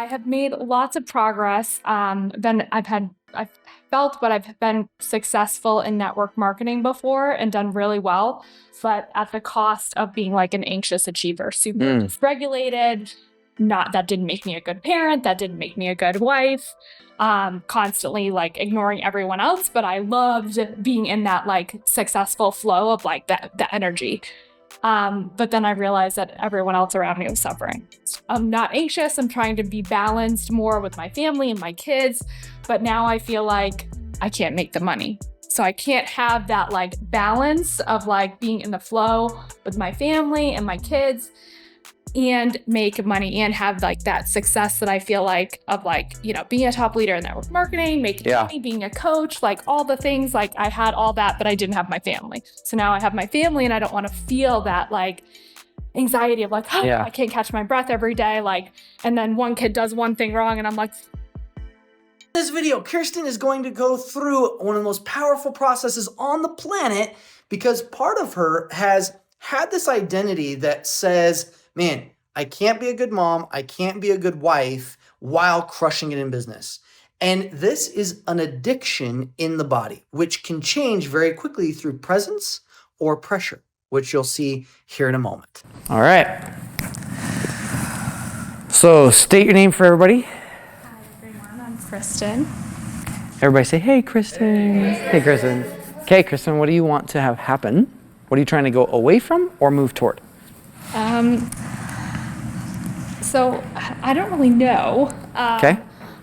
I have made lots of progress. I've felt but I've been successful in network marketing before and done really well, but at the cost of being like an anxious achiever, super dysregulated. That didn't make me a good parent. That didn't make me a good wife. Constantly like ignoring everyone else, but I loved being in that like successful flow of like that energy. But then I realized that everyone else around me was suffering. I'm not anxious. I'm trying to be balanced more with my family and my kids. But now I feel like I can't make the money. So I can't have that like balance of like being in the flow with my family and my kids and make money and have like that success that I feel like of like, being a top leader in network marketing, making money, being a coach, like all the things, like I had all that, but I didn't have my family. So now I have my family and I don't want to feel that like anxiety of like, I can't catch my breath every day. Like, and then one kid does one thing wrong and I'm like. In this video, Krystan is going to go through one of the most powerful processes on the planet because part of her has had this identity that says, man, I can't be a good mom, I can't be a good wife while crushing it in business. And this is an addiction in the body, which can change very quickly through presence or pressure, which you'll see here in a moment. All right. So state your name for everybody. Hi everyone, I'm Krystan. Everybody say, hey Krystan. Hey Krystan. Okay, Krystan, what do you want to have happen? What are you trying to go away from or move toward? So I don't really know. Okay.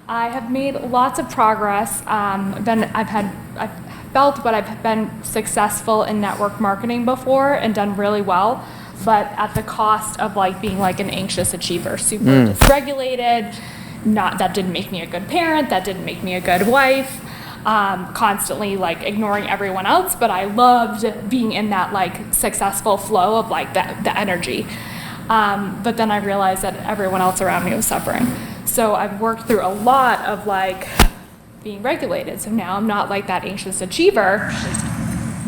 I have made lots of progress. I've felt but I've been successful in network marketing before and done really well, but at the cost of like being like an anxious achiever, super dysregulated. That didn't make me a good parent. That didn't make me a good wife. Constantly like ignoring everyone else, but I loved being in that like successful flow of like the energy. But then I realized that everyone else around me was suffering. So I've worked through a lot of like being regulated. So now I'm not like that anxious achiever,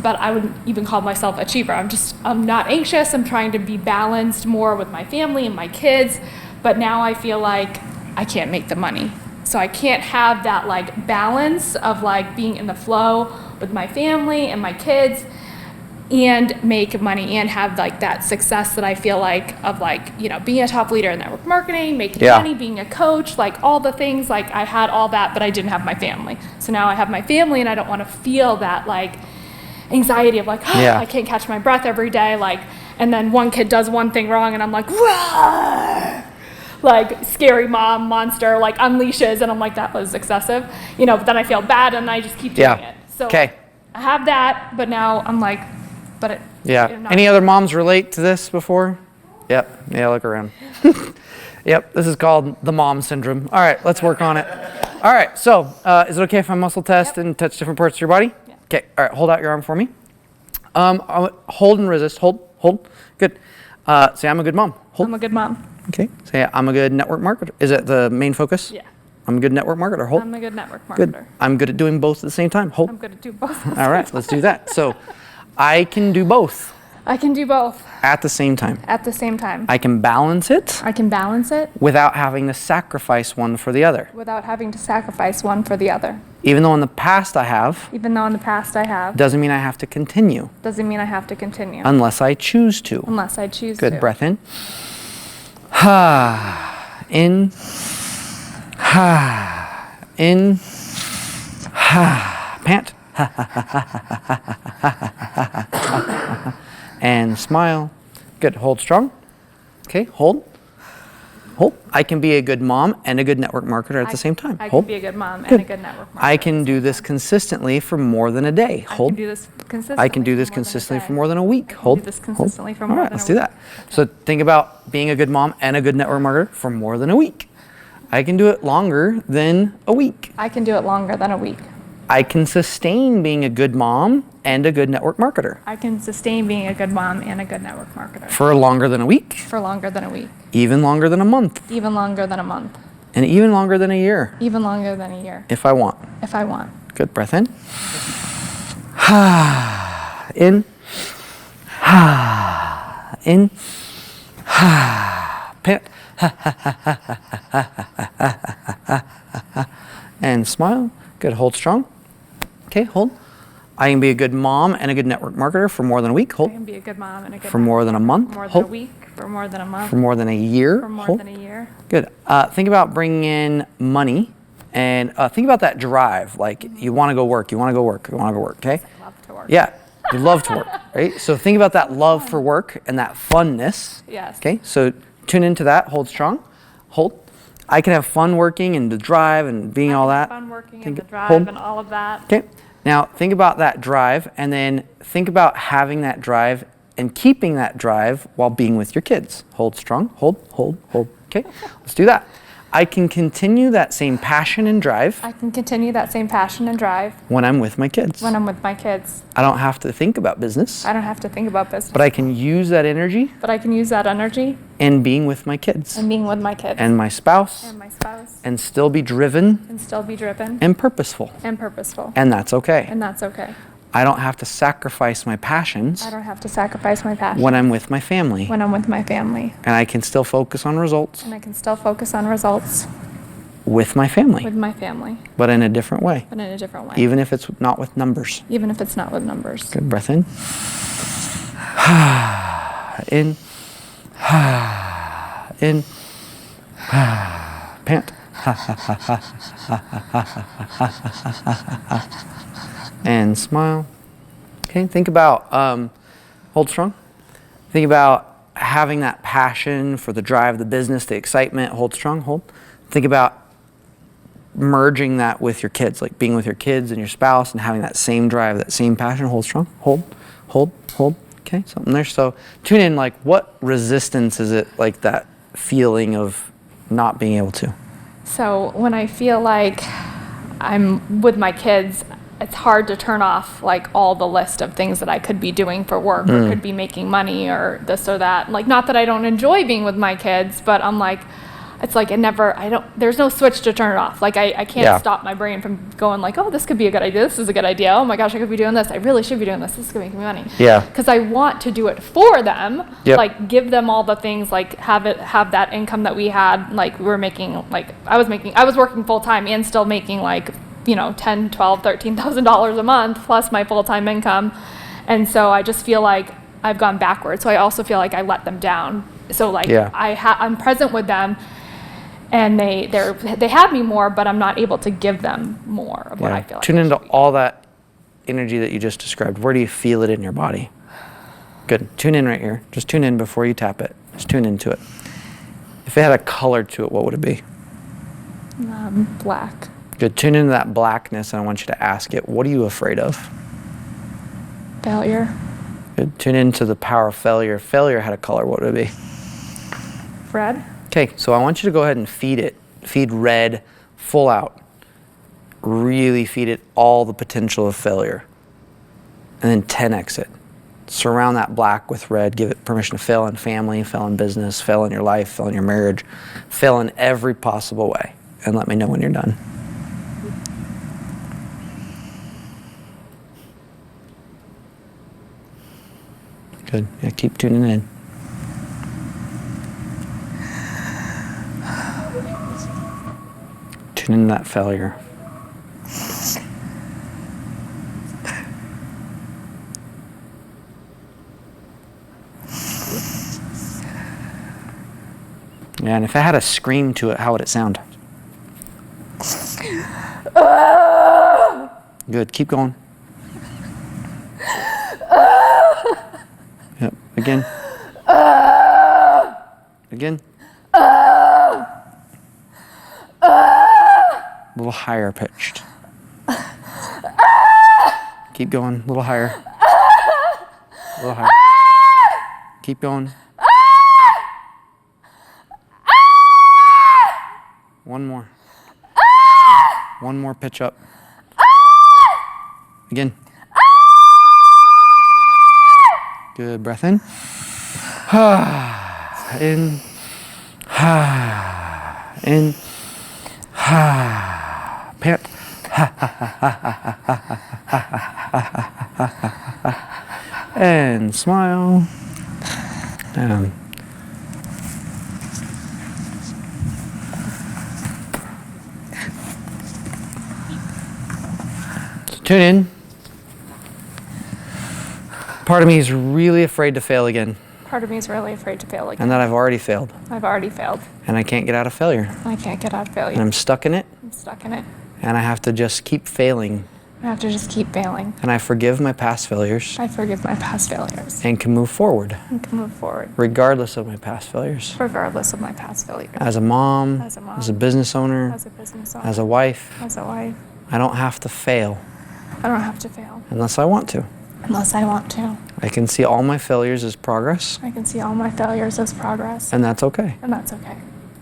but I wouldn't even call myself achiever. I'm not anxious. I'm trying to be balanced more with my family and my kids. But now I feel like I can't make the money. So I can't have that like balance of like being in the flow with my family and my kids and make money and have like that success that I feel like of like, being a top leader in network marketing, making money, being a coach, like all the things, like I had all that, but I didn't have my family. So now I have my family and I don't want to feel that like anxiety of like, I can't catch my breath every day. Like, and then one kid does one thing wrong and I'm like, Wah! Like scary mom monster, like unleashes. And I'm like, that was excessive, but then I feel bad and I just keep doing it. So I have that, but now I'm like, Any other moms relate to this before? Yep. Yeah, look around. Yep, this is called the mom syndrome. All right, let's work on it. All right, so is it okay if I muscle test and touch different parts of your body? Yeah. Okay, all right, hold out your arm for me. Hold and resist. Hold. Good. Say, I'm a good mom. Hold. I'm a good mom. Okay, say, I'm a good network marketer. Is it the main focus? Yeah. I'm a good network marketer. Hold. I'm a good network marketer. Good. I'm good at doing both at the same time. Hold. I'm good at doing both. All right, let's do that. So I can do both. I can do both. At the same time. At the same time. I can balance it. I can balance it. Without having to sacrifice one for the other. Without having to sacrifice one for the other. Even though in the past I have. Even though in the past I have. Doesn't mean I have to continue. Doesn't mean I have to continue. Unless I choose to. Unless I choose to. Good, breath in. Ha. In. Ha. In. Ha. Pant. And smile. Good. Hold strong. Okay. Hold. I can be a good mom and a good network marketer at the same time. I can be a good mom and a good network marketer. I can do this consistently for more than a day. Hold. I can do this consistently. I can do this consistently for more than a week. Hold. Do this consistently for All more right, than let's a do week. that. So think about being a good mom and a good network marketer for more than a week. I can do it longer than a week. I can do it longer than a week. I can sustain being a good mom and a good network marketer. I can sustain being a good mom and a good network marketer. For longer than a week. For longer than a week. Even longer than a month. Even longer than a month. And even longer than a year. Even longer than a year. If I want. If I want. Good. Breath in. Ha. In. Ha. In. Ha. Pant. And smile. Good, hold strong. Okay, hold. I can be a good mom and a good network marketer for more than a week. Hold. I can be a good mom and a good For more than a month. For more than Hold. a week, for more than a month, For more than a year. for more Hold. than a year. Good. Think about bringing in money, and think about that drive. Like you want to go work, you want to go work, you want to go work. Okay. I love to work. Yeah, you love to work, right? So think about that love for work and that funness. Yes. Okay. So tune into that. Hold strong. Hold. I can have fun working and the drive and being all that. Fun working Think- and the drive hold. and all of that. Okay. Now think about that drive, and then think about having that drive and keeping that drive while being with your kids. Hold strong. Hold, hold, hold. Okay. Let's do that. I can continue that same passion and drive I can continue that same passion and drive when I'm with my kids. when I'm with my kids. I don't have to think about business, I don't have to think about business, but I can use that energy but I can use that energy in being with my kids and being with my kids and my spouse and my spouse and still be driven and still be driven and purposeful. and purposeful. And that's okay. And that's okay. I don't have to sacrifice my passions I don't have to sacrifice my passion when I'm with my family. when I'm with my family. And I can still focus on results And I can still focus on results with my family, with my family, but in a different way, but in a different way. even if it's not with numbers. Even if it's not with numbers. Good, breath in. In. In. Pant. And smile. Okay, think about, hold strong. Think about having that passion for the drive, the business, the excitement. Hold strong, hold. Think about merging that with your kids, like being with your kids and your spouse and having that same drive, that same passion. Hold strong, hold, hold, hold. Okay, something there. So tune in, like what resistance is it, like that feeling of not being able to? So when I feel like I'm with my kids, it's hard to turn off like all the list of things that I could be doing for work or could be making money or this or that. Like, not that I don't enjoy being with my kids, but I'm like, it's like there's no switch to turn it off. Like I can't stop my brain from going like, oh, this could be a good idea. This is a good idea. Oh my gosh, I could be doing this. I really should be doing this. This is gonna make me money. Yeah. Because I want to do it for them. Yep. Like give them all the things, like have that income that we had. Like we were making, like I was working full time and still making like, you know, $10,000, $12,000, $13,000 a month plus my full-time income. And so I just feel like I've gone backwards. So I also feel like I let them down. So like I'm present with them, and they have me more, but I'm not able to give them more of what I feel like. Tune into all that energy that you just described. Where do you feel it in your body? Good. Tune in right here. Just tune in before you tap it. Just tune into it. If it had a color to it, what would it be? Black. Good. Tune into that blackness, and I want you to ask it, what are you afraid of? Failure. Good. Tune into the power of failure. If failure had a color, what would it be? Red. Okay, so I want you to go ahead and feed it. Feed red full out. Really feed it all the potential of failure. And then 10x it. Surround that black with red. Give it permission to fail in family, fail in business, fail in your life, fail in your marriage, fail in every possible way. And let me know when you're done. Good. Yeah, keep tuning in. Tune into that failure. Yeah, and if it had a scream to it, how would it sound? Good. Keep going. Yep. Again. Again. A little higher pitched. Keep going. A little higher. A little higher. Keep going. One more. One more pitch up. Again. Good. Breath in. In. In. Pant. And smile. Tune in. Part of me is really afraid to fail again. Part of me is really afraid to fail again. And that I've already failed. I've already failed. And I can't get out of failure. I can't get out of failure. And I'm stuck in it. I'm stuck in it. And I have to just keep failing. I have to just keep failing. And I forgive my past failures. I forgive my past failures. And can move forward. And can move forward. Regardless of my past failures. Regardless of my past failures. As a mom. As a mom. As a business owner. As a business owner. As a wife. As a wife. I don't have to fail. I don't have to fail. Unless I want to. Unless I want to. I can see all my failures as progress. I can see all my failures as progress. And that's okay. And that's okay.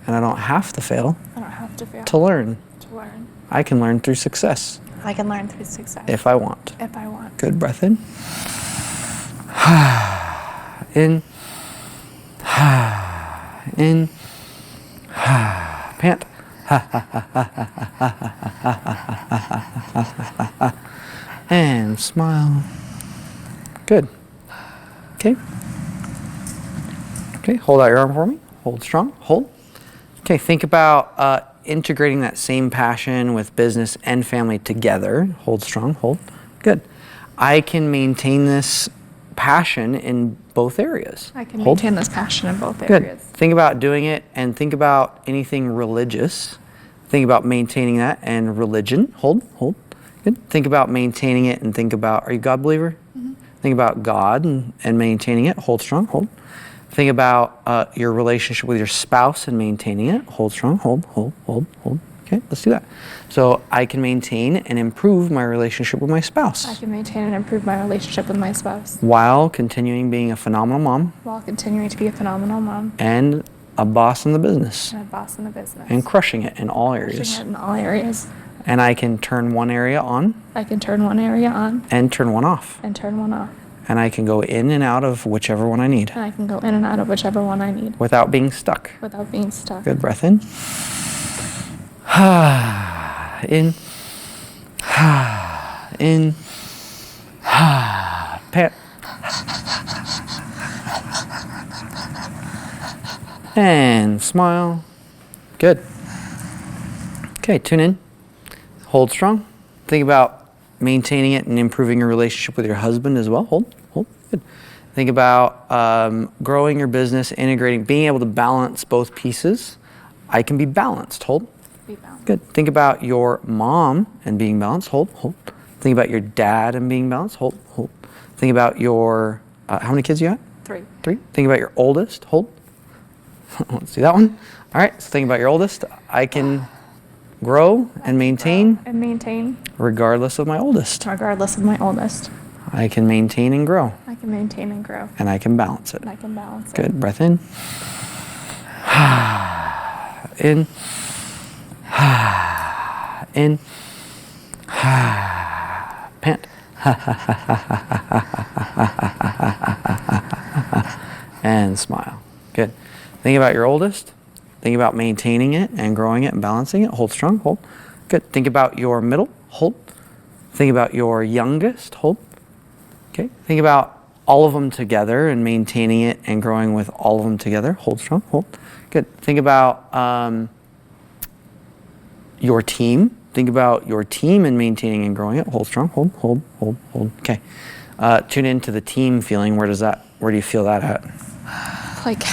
And I don't have to fail. I don't have to fail. To learn. To learn. I can learn through success. I can learn through success. If I want. If I want. Good breath in. In. In. Pant. And smile. Good. Okay. Okay, hold out your arm for me. Hold strong. Hold. Okay, think about integrating that same passion with business and family together. Hold strong. Hold. Good. I can maintain this passion in both areas. I can Hold. maintain this passion in both Good. areas. Think about doing it and think about anything religious. Think about maintaining that and religion. Hold. Hold. Good. Think about maintaining it and think about, are you a God believer? Mm-hmm. Think about God and maintaining it. Hold strong. Hold. Think about your relationship with your spouse and maintaining it. Hold strong. Hold, hold, hold, hold. Okay, let's do that. So I can maintain and improve my relationship with my spouse. I can maintain and improve my relationship with my spouse. While continuing being a phenomenal mom. While continuing to be a phenomenal mom. And a boss in the business. And a boss in the business. And crushing it in all areas. Crushing it in all areas. And I can turn one area on. I can turn one area on. And turn one off. And turn one off. And I can go in and out of whichever one I need. And I can go in and out of whichever one I need. Without being stuck. Without being stuck. Good breath in. In. In. Pant. And smile. Good. Okay, tune in. Hold strong. Think about maintaining it and improving your relationship with your husband as well. Hold, hold, good. Think about growing your business, integrating, being able to balance both pieces. I can be balanced. Hold. Be balanced. Good. Think about your mom and being balanced. Hold, hold. Think about your dad and being balanced. Hold, hold. Think about your, how many kids you got? 3. 3. Think about your oldest. Hold. Let's do that one. All right, so think about your oldest. I can grow and maintain. And maintain. Regardless of my oldest. Regardless of my oldest. I can maintain and grow. I can maintain and grow. And I can balance it. And I can balance it. Good. Breath in. In. In. Pant. And smile. Good. Think about your oldest. Think about maintaining it and growing it and balancing it. Hold strong. Hold. Good. Think about your middle. Hold. Think about your youngest. Hold. Okay. Think about all of them together and maintaining it and growing with all of them together. Hold strong. Hold. Good. Think about your team. Think about your team and maintaining and growing it. Hold strong. Hold, hold, hold, hold. Okay. Tune into the team feeling. Where do you feel that at? Like.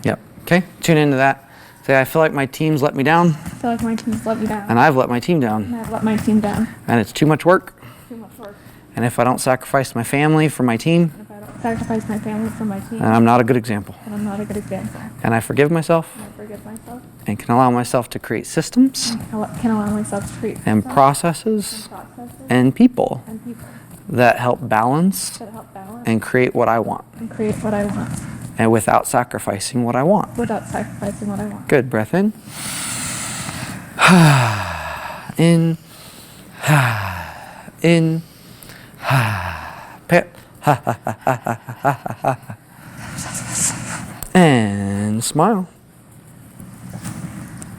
Yep. Okay. Tune into that. Say, I feel like my team's let me down. I feel like my team's let me down. And I've let my team down. And I've let my team down. And it's too much work. Too much work. And if I don't sacrifice my family for my team, And if I don't sacrifice my family for my team, then I'm not a good example. then I'm not a good example. And I forgive myself And I forgive myself. and can allow myself to create systems I can allow myself to create and systems processes and processes and people and people that help balance that help balance and create what I want and create what I want and without sacrificing what I want. without sacrificing what I want. Good. Breath in. In. In. Pant. And smile.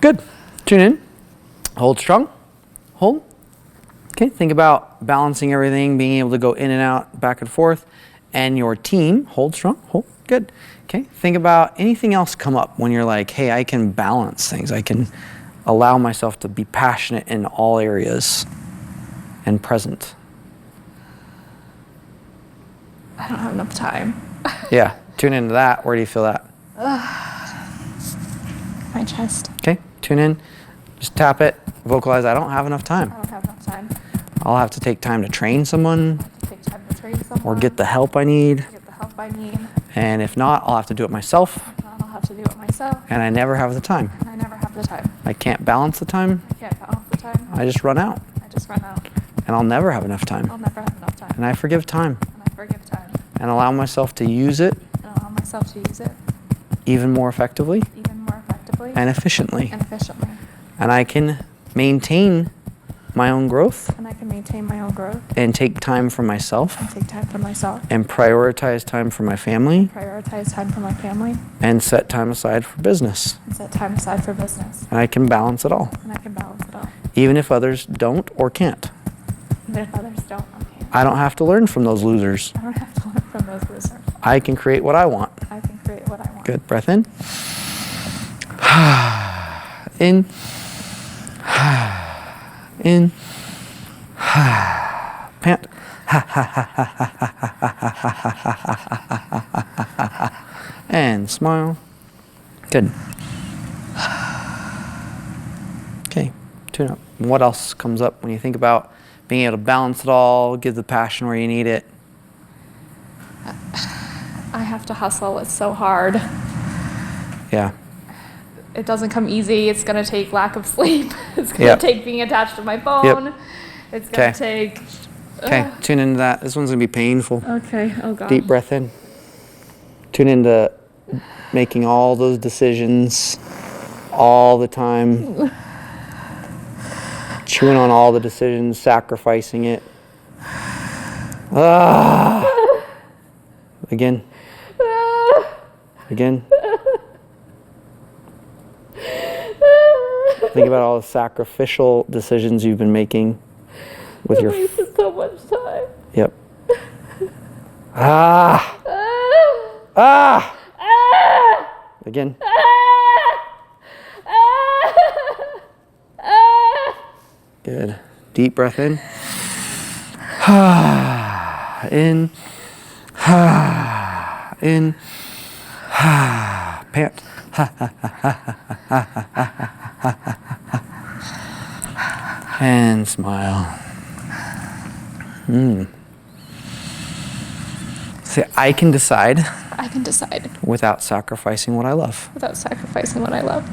Good. Tune in. Hold strong. Hold. Okay. Think about balancing everything, being able to go in and out, back and forth, and your team. Hold strong. Hold. Good. Okay. Think about anything else come up when you're like, hey, I can balance things. I can allow myself to be passionate in all areas. and present. I don't have enough time. Yeah, tune into that. Where do you feel that? My chest. Okay, tune in. Just tap it. Vocalize, I don't have enough time. I don't have enough time. I'll have to take time to train someone Take time to train someone. or get the help I need. Get the help I need. And if not, I'll have to do it myself. I'll have to do it myself. And I never have the time. And I never have the time. I can't balance the time. I can't balance the time. I just run out. I just run out. And I'll never have enough time. I'll never have enough time. And I forgive time. And I forgive time. And allow myself to use it And allow myself to use it even more effectively even more effectively and efficiently. and efficiently. And I can maintain my own growth And I can maintain my own growth and take time for myself and take time for myself. and prioritize time for my family Prioritize time for my family and set time aside for business. and set time aside for business. And I can balance it all, And I can balance it all. even if others don't or can't. Even if others don't, okay. I don't have to learn from those losers. I don't have to learn from those losers. I can create what I want. I can create what I want. Good. Breath in. In. In. Pant. And smile. Good. Okay, tune up. What else comes up when you think about being able to balance it all, give the passion where you need it? I have to hustle. It's so hard. Yeah. It doesn't come easy. It's going to take lack of sleep. It's going to Yep. take being attached to my phone. It's going to take... Okay, tune into that. This one's going to be painful. Okay. Oh, God. Deep breath in. Tune into making all those decisions all the time. Chewing on all the decisions, sacrificing it. Ah. Again. Again. Think about all the sacrificial decisions you've been making with your... It wasted so much time. Yep. Ah. Ah. Again. Good. Deep breath in. In. In. Pant. And smile. See, I can decide I can decide without sacrificing what I love. without sacrificing what I love.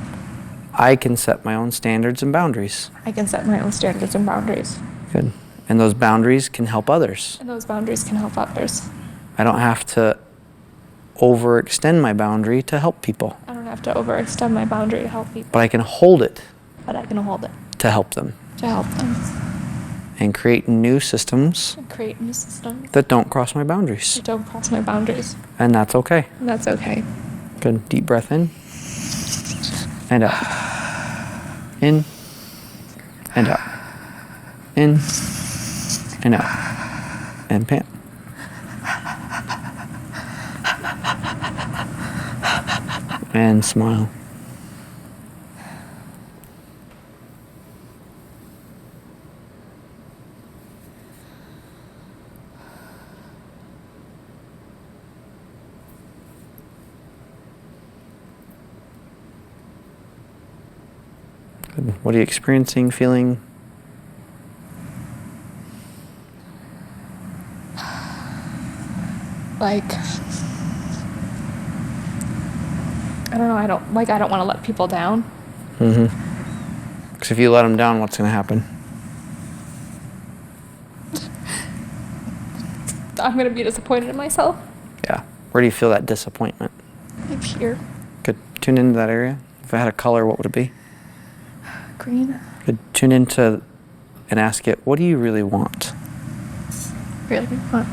I can set my own standards and boundaries. I can set my own standards and boundaries. Good. And those boundaries can help others. And those boundaries can help others. I don't have to overextend my boundary to help people, I don't have to overextend my boundary to help people, but I can hold it but I can hold it to help them to help them and create new systems and create new systems that don't cross my boundaries. that don't cross my boundaries. And that's okay. And that's okay. Good. Deep breath in and out. In and out. In and out. And pant. And smile. Good. What are you experiencing, feeling? Like, I don't know, I don't want to let people down. Because if you let them down, what's going to happen? I'm going to be disappointed in myself. Yeah. Where do you feel that disappointment? Like here. Good. Tune into that area. If it had a color, what would it be? Green. Good. Tune into and ask it, what do you really want? Really fun.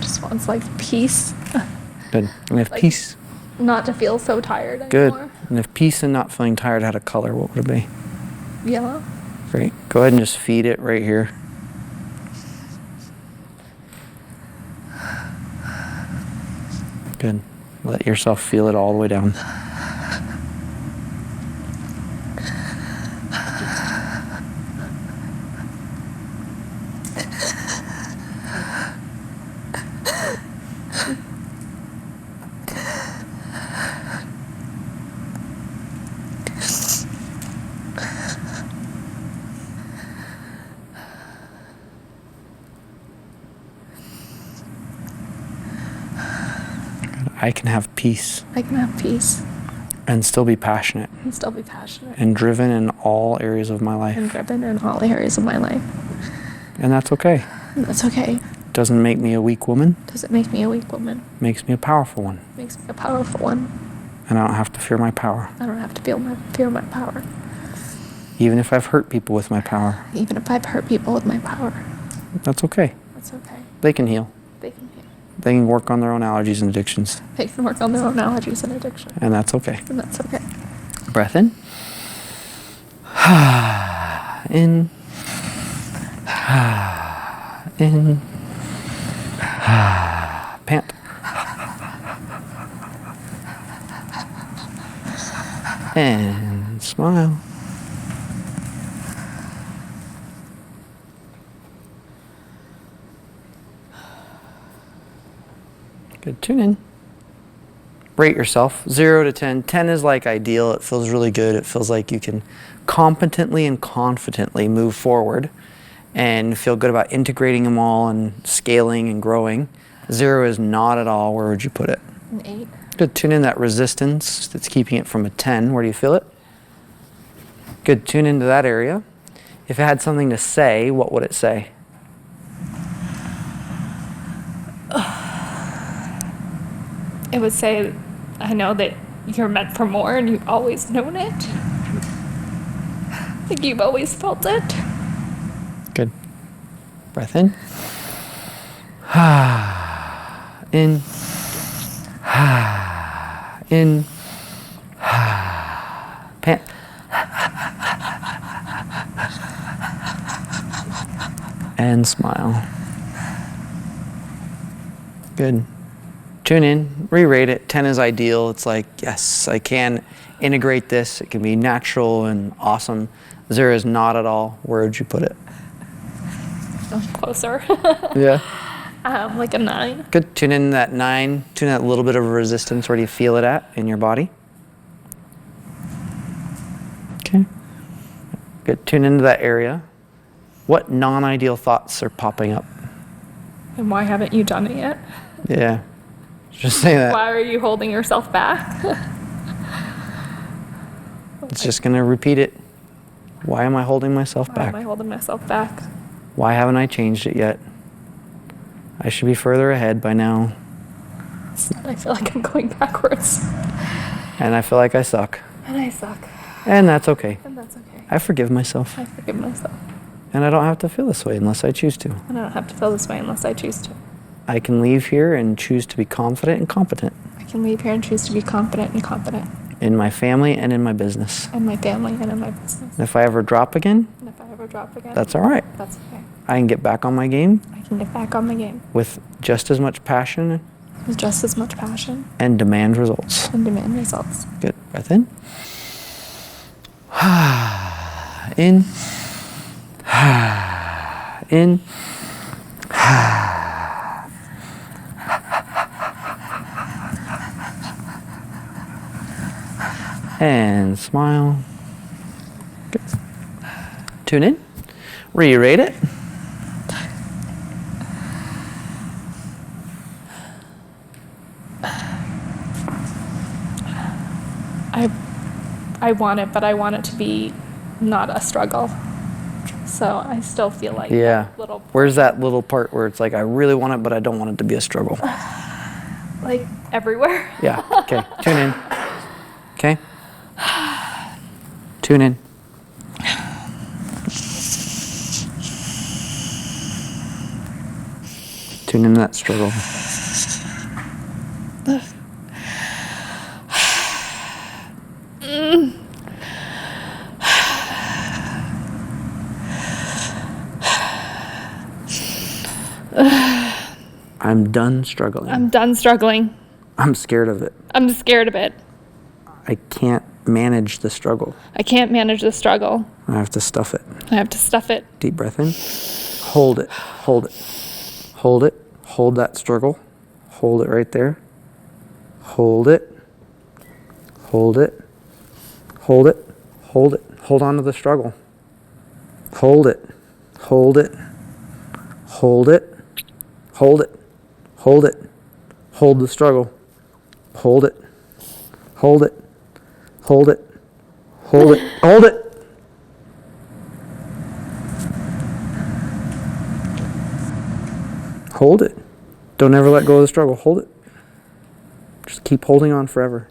Just wants like peace. Good. And if Like- peace, Not to feel so tired good. anymore. And if peace and not feeling tired had a color, what would it be? Yellow. Great. Go ahead and just feed it right here. Good. Let yourself feel it all the way down. I can have peace. I can have peace. And still be passionate. And still be passionate. And driven in all areas of my life. And driven in all areas of my life. And that's okay. And that's okay. Doesn't make me a weak woman. Doesn't make me a weak woman. Makes me a powerful one. Makes me a powerful one. And I don't have to fear my power. I don't have to fear my power. Even if I've hurt people with my power. Even if I've hurt people with my power. That's okay. That's okay. They can heal. They can heal. They can work on their own allergies and addictions. They can work on their own allergies and addiction. And that's okay. And that's okay. Breath in. In. In. Pant. And smile. Good. Tune in. Rate yourself 0 to 10. 10 is like ideal. It feels really good. It feels like you can competently and confidently move forward and feel good about integrating them all and scaling and growing. 0 is not at all. Where would you put it? An 8. Good. Tune in that resistance that's keeping it from a 10. Where do you feel it? Good. Tune into that area. If it had something to say, what would it say? It would say, I know that you're meant for more and you've always known it. Like you've always felt it. Good. Breath in. In. In. Pant. And smile. Good. Tune in, re-rate it. 10 is ideal. It's like, yes, I can integrate this. It can be natural and awesome. 0 is not at all. Where would you put it? Closer. Yeah. Like a 9. Good. Tune in that 9. Tune in that little bit of resistance. Where do you feel it at in your body? Okay. Good. Tune into that area. What non-ideal thoughts are popping up? And why haven't you done it yet? Yeah. Just say that. Why are you holding yourself back? It's just going to repeat it. Why am I holding myself Why back? am I holding myself back? Why haven't I changed it yet? I should be further ahead by now. I feel like I'm going backwards. And I feel like I suck. And I suck. And that's okay. And that's okay. I forgive myself. I forgive myself. And I don't have to feel this way unless I choose to. And I don't have to feel this way unless I choose to. I can leave here and choose to be confident and competent. I can leave here and choose to be confident and competent. In my family and in my business. In my family and in my business. And if I ever drop again, And if I ever drop again, that's all right. that's okay. I can get back on my game I can get back on the game with just as much passion with just as much passion and demand results. and demand results. Good. Breath in. In. In. And smile. Good. Tune in. Re-rate it. I want it, but I want it to be not a struggle. So I still feel like Yeah. that little, Where's that little part where it's like, I really want it, but I don't want it to be a struggle? like everywhere. Yeah. Okay. Tune in. Okay. Tune in. Tune in that struggle. I'm done struggling. I'm done struggling. I'm scared of it. I'm scared of it. I can't manage the struggle. I can't manage the struggle. I have to stuff it. I have to stuff it. Deep breath in. Hold it. Hold it. Hold it. Hold that struggle. Hold it right there. Hold it. Hold it. Hold it. Hold it. Hold on to the struggle. Hold it. Hold it. Hold it. Hold it. Hold it. Hold the struggle. Hold it. Hold it. Hold it. Hold it. Hold it. Hold it. Don't ever let go of the struggle. Hold it. Just keep holding on forever.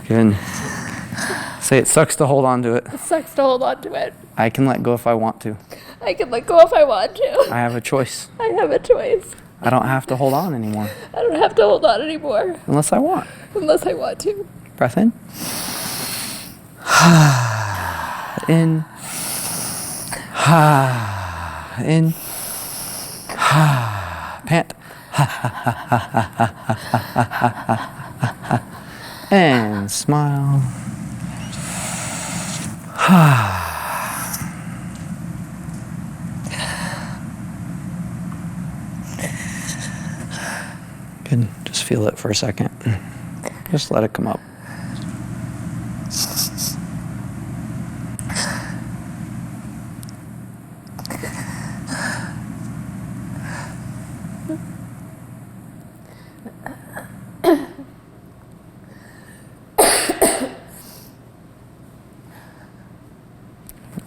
Good. Say it sucks to hold on to it. It sucks to hold on to it. I can let go if I want to. I can let go if I want to. I have a choice. I have a choice. I don't have to hold on anymore. I don't have to hold on anymore. Unless I want. Unless I want to. Breath in. In. In. Pant. And smile. Good. Just feel it for a second. Just let it come up.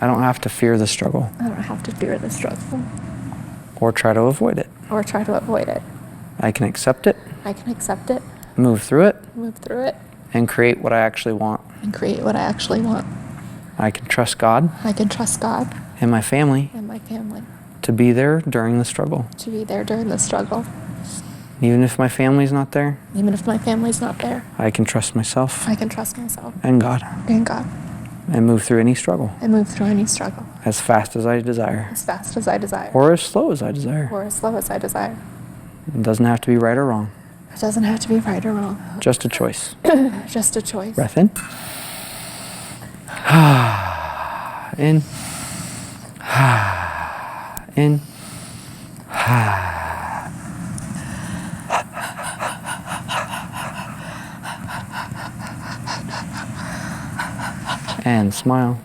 I don't have to fear the struggle. I don't have to fear the struggle. Or try to avoid it. Or try to avoid it. I can accept it. I can accept it. Move through it. Move through it. And create what I actually want. And create what I actually want. I can trust God. I can trust God. And my family. And my family. To be there during the struggle. To be there during the struggle. Even if my family's not there. Even if my family's not there. I can trust myself. I can trust myself. And God. And God. And move through any struggle. And move through any struggle. As fast as I desire. As fast as I desire. Or as slow as I desire. Or as slow as I desire. It doesn't have to be right or wrong. It doesn't have to be right or wrong. Just a choice. Just a choice. Breath in. In. In. And smile.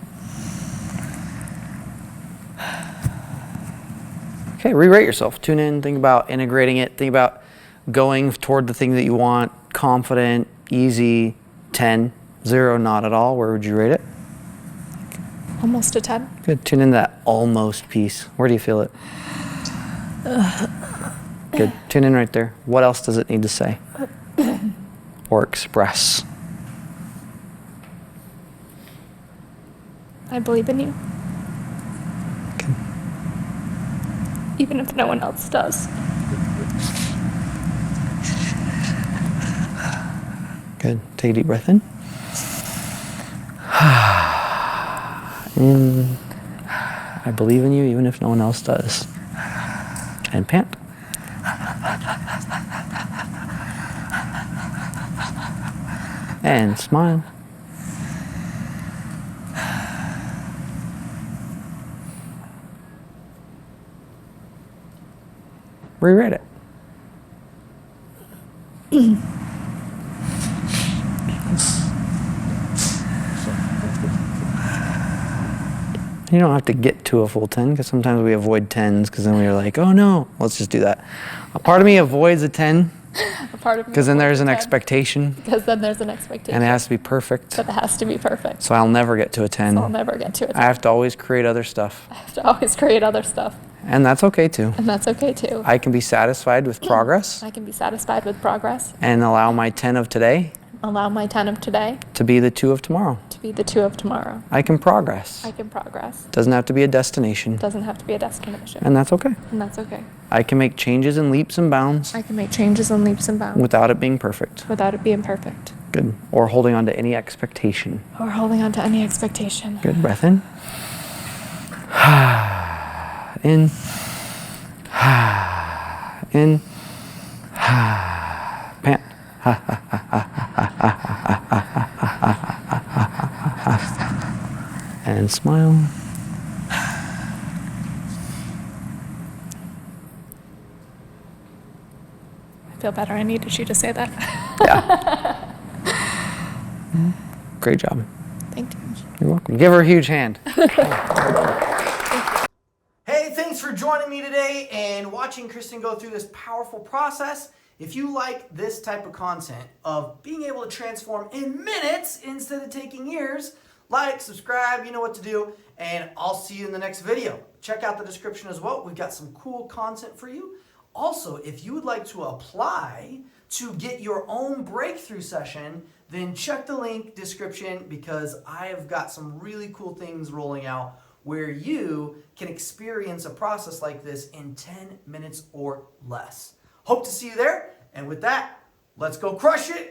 Okay, rewrite yourself. Tune in, think about integrating it, think about going toward the thing that you want, confident, easy, 10, 0, not at all. Where would you rate it? Almost a 10. Good. Tune in that almost piece. Where do you feel it? Good. Tune in right there. What else does it need to say? Or express? I believe in you. Okay. Even if no one else does. Good. Take a deep breath in. In. I believe in you even if no one else does. And pant. And smile. Rewrite it. You don't have to get to a full 10 because sometimes we avoid 10s because then we're like, oh no, let's just do that. A part of me avoids a 10 because then there's an expectation. Because then there's an expectation. And it has to be perfect. But it has to be perfect. So I'll never get to a 10. So I'll never get to a 10. I have to always create other stuff. I have to always create other stuff. And that's okay too. And that's okay too. I can be satisfied with progress. I can be satisfied with progress. And allow my 10 of today. Allow my 10 of today. To be the 2 of tomorrow. To be the 2 of tomorrow. I can progress. I can progress. Doesn't have to be a destination. Doesn't have to be a destination. And that's okay. And that's okay. I can make changes and leaps and bounds. I can make changes and leaps and bounds. Without it being perfect. Without it being perfect. Good. Or holding on to any expectation. Or holding on to any expectation. Good. Breath in. In. In. And smile. I feel better. I needed you to say that. Yeah. Great job. Thank you. You're welcome. Give her a huge hand. Hey, thanks for joining me today and watching Krystan go through this powerful process. If you like this type of content of being able to transform in minutes instead of taking years, like, subscribe, you know what to do, and I'll see you in the next video. Check out the description as well. We've got some cool content for you. Also, if you would like to apply to get your own breakthrough session, then check the link description because I have got some really cool things rolling out where you can experience a process like this in 10 minutes or less. Hope to see you there. And with that, let's go crush it.